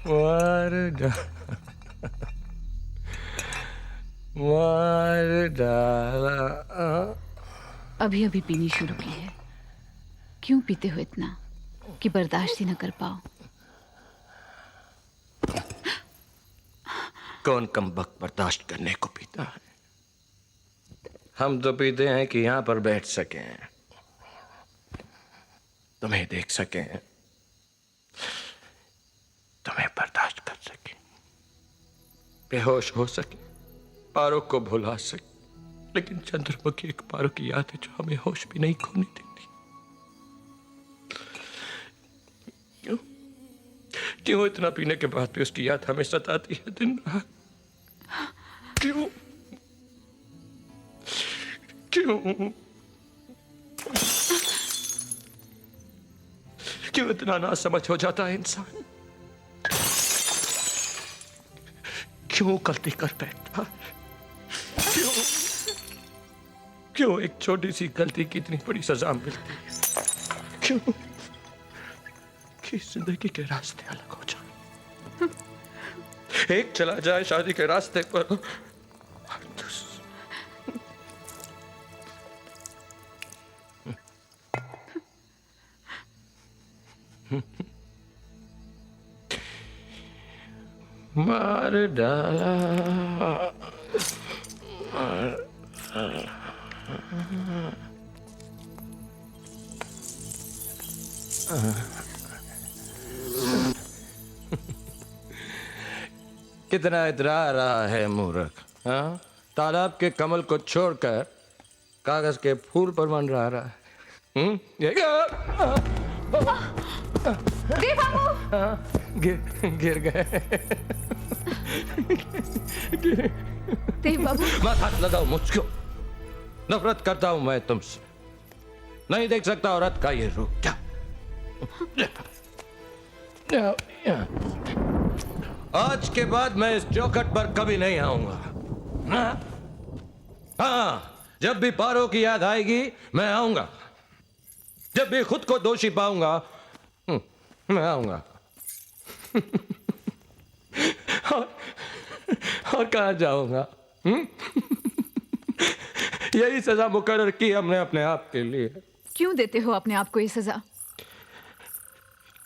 मार डाला। अभी अभी पीनी शुरू की है। क्यों पीते हो इतना कि बर्दाश्त ही न कर पाओ? कौन कमबख्त बर्दाश्त करने को पीता है? हम तो पीते हैं कि यहां पर बैठ सकें, तुम्हें देख सकें, तुम्हें बर्दाश्त कर सकें, बेहोश हो सके, पारो को भुला सके। लेकिन चंद्रमुखी एक पारो की याद है जो हमें होश भी नहीं खोने देती। क्यों क्यों इतना पीने के बाद भी उसकी याद हमें सताती है दिन रात? क्यों क्यों क्यों इतना नासमझ हो जाता है इंसान? क्यों गलती कर बैठता है? क्यों एक छोटी सी गलती की इतनी बड़ी सजा मिलती है? क्यों कि जिंदगी के रास्ते अलग हो जाए। एक चला जाए शादी के रास्ते पर, मार डाला। कितना इतरा रहा है मूर्ख, हाँ? तालाब के कमल को छोड़कर कागज के फूल पर मंडरा रहा है। देव बाबू! गिर गए। देव बाबू! मत हाथ लगाओ मुझको। नफरत करता हूं मैं तुमसे। नहीं देख सकता औरत का ये रूप क्या? आज के बाद मैं इस चौखट पर कभी नहीं आऊंगा। हाँ, जब भी पारो की याद आएगी मैं आऊंगा। जब भी खुद को दोषी पाऊंगा मैं आऊंगा। और कहां जाऊंगा? यही सजा मुकर्रर की हमने अपने आप के लिए। क्यों देते हो अपने आप को ये सजा?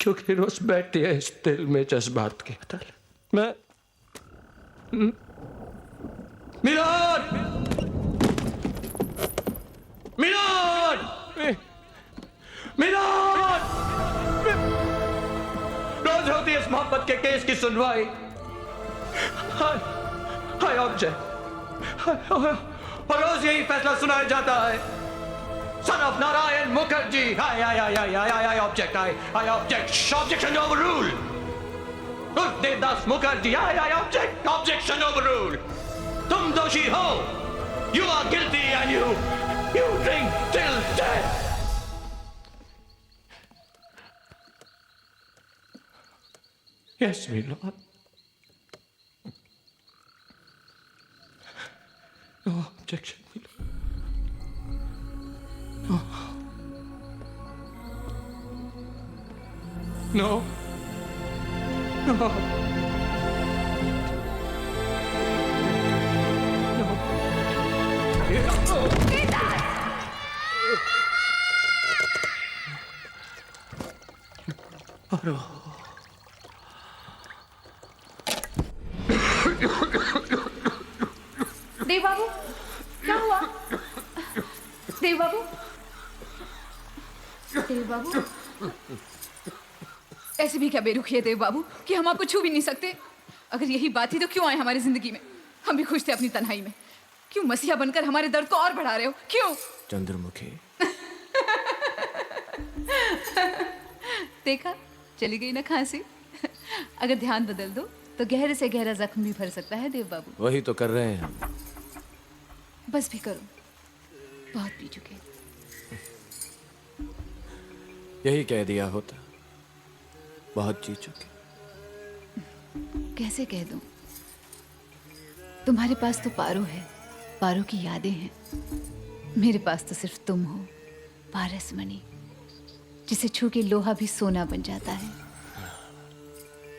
क्योंकि रोज बैठती है इस दिल में जज्बात की अदालत। मैं मिलाद मिलाद मिलाद रोज होती है इस मोहब्बत के केस की सुनवाई। हाय ऑब्जेक्ट, और रोज यही फैसला सुनाया जाता है। Son of Narayan Mukherjee, I object, I object, objection overruled. Devdas Mukherjee, I object, objection overruled. तुम दोषी हो, you are guilty and you drink till death. Yes, my lord. No objection, my lord. No. No. No. Paro. देव बाबू, क्या हुआ? देव बाबू, देव बाबू, ऐसे भी क्या बेरुखी है देव बाबू कि हम आपको छू भी नहीं सकते? अगर यही बात थी तो क्यों आए हमारी जिंदगी में? हम भी खुश थे अपनी तन्हाई में। क्यों मसीहा बनकर हमारे दर्द को और बढ़ा रहे हो? क्यों? चंद्रमुखी। देखा, चली गई ना खांसी। अगर ध्यान बदल दो तो गहरे से गहरा जख्म भी भर सकता है देव बाबू। वही तो कर रहे हैं हम। बस भी करो, बहुत पी चुके। यही कह दिया होता, बहुत जी चुके। कैसे कह दूं? तुम्हारे पास तो पारो है, पारो की यादें हैं। मेरे पास तो सिर्फ तुम हो, पारसमणि, जिसे छू के लोहा भी सोना बन जाता है।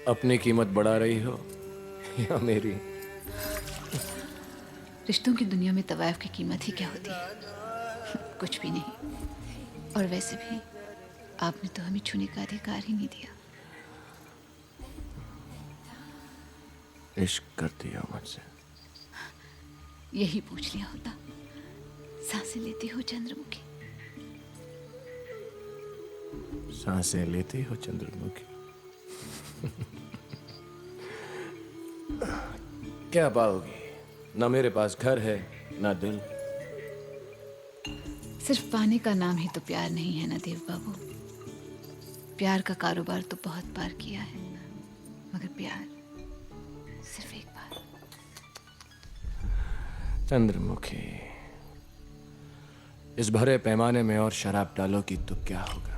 अपनी कीमत बढ़ा रही हो या मेरी? रिश्तों की दुनिया में तवायफ की कीमत ही क्या होती है? कुछ भी नहीं। और वैसे भी आपने तो हमें छूने का अधिकार ही नहीं दिया। इश्क करती हो मुझसे? यही पूछ लिया होता। सांसें लेती हो चंद्रमुखी? सांसें लेती हो चंद्रमुखी? क्या पाओगी? ना मेरे पास घर है ना दिल। सिर्फ पाने का नाम ही तो प्यार नहीं है ना देव बाबू। प्यार का कारोबार तो बहुत बार किया है, मगर प्यार सिर्फ एक बार। चंद्रमुखी, इस भरे पैमाने में और शराब डालोगी तो क्या होगा?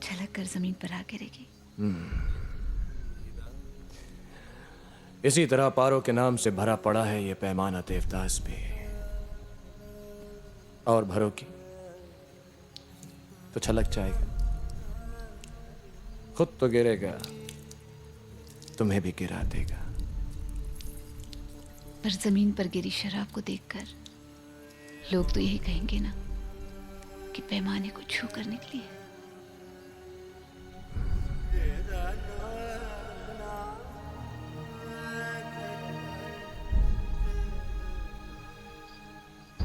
छलक कर जमीन पर आ गिरेगी। इसी तरह पारों के नाम से भरा पड़ा है ये पैमाना देवदास भी। और भरोगी तो छलक जाएगा, खुद तो गिरेगा, तुम्हें भी गिरा देगा। पर जमीन पर गिरी शराब को देखकर लोग तो यही कहेंगे ना कि पैमाने को छू कर निकली है।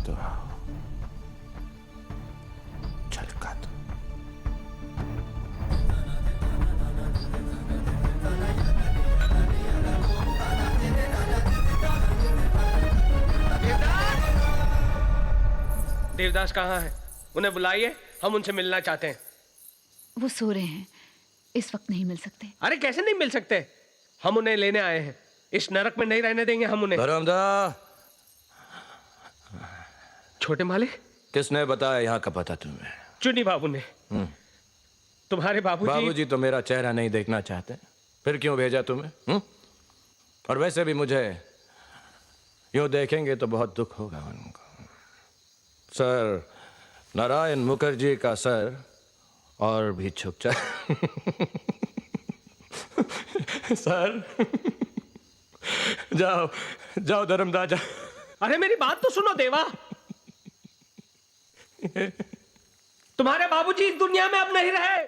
तो आओ, छलका दो। देवदास कहाँ है? उन्हें बुलाइए, हम उनसे मिलना चाहते हैं। वो सो रहे हैं, इस वक्त नहीं मिल सकते। अरे कैसे नहीं मिल सकते? हम उन्हें लेने आए हैं। इस नरक में नहीं रहने देंगे हम उन्हें। धर्मदा, छोटे मालिक, किसने बताया यहाँ का पता तुम्हें? चुनी बाबू ने। तुम्हारे बाबूजी तो मेरा चेहरा नहीं देखना चाहते, फिर क्यों भेजा तुम्हें? और वैसे भी मुझे यूं देखेंगे तो बहुत दुख होगा उनको। सर नारायण मुखर्जी का सर और भी झुक जाए। सर जाओ जाओ धर्मदा जा। अरे मेरी बात तो सुनो देवा। तुम्हारे बाबूजी इस दुनिया में अब नहीं रहे।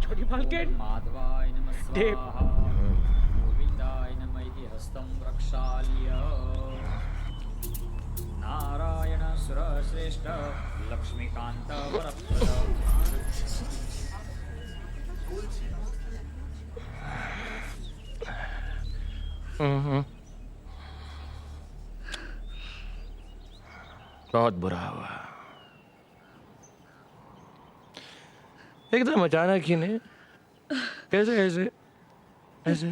छोटी मालकिन, देव, गोविंदाय नमः इति हस्तं प्रक्षाल्य नारायण सुरश्रेष्ठ लक्ष्मीकांत वरप्रद। बहुत बुरा हुआ। एकदम अचानक ही ने कैसे ऐसे ऐसे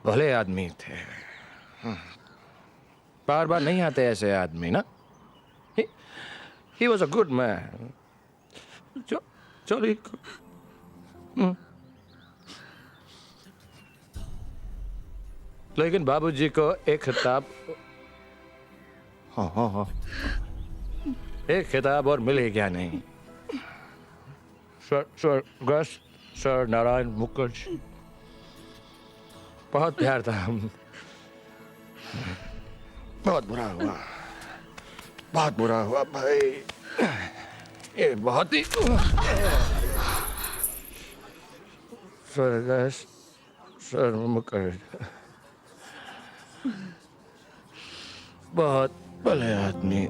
भले आदमी थे, बार बार नहीं आते ऐसे आदमी ना। He was a good man. चलो लेकिन बाबूजी को एक खिताब, हाँ, एक खिताब और मिले क्या नहीं? सर नारायण मुखर्जी, बहुत प्यार था। बहुत बुरा हुआ भाई, ये बहुत ही सर मुखर्जी बहुत भले आदमी।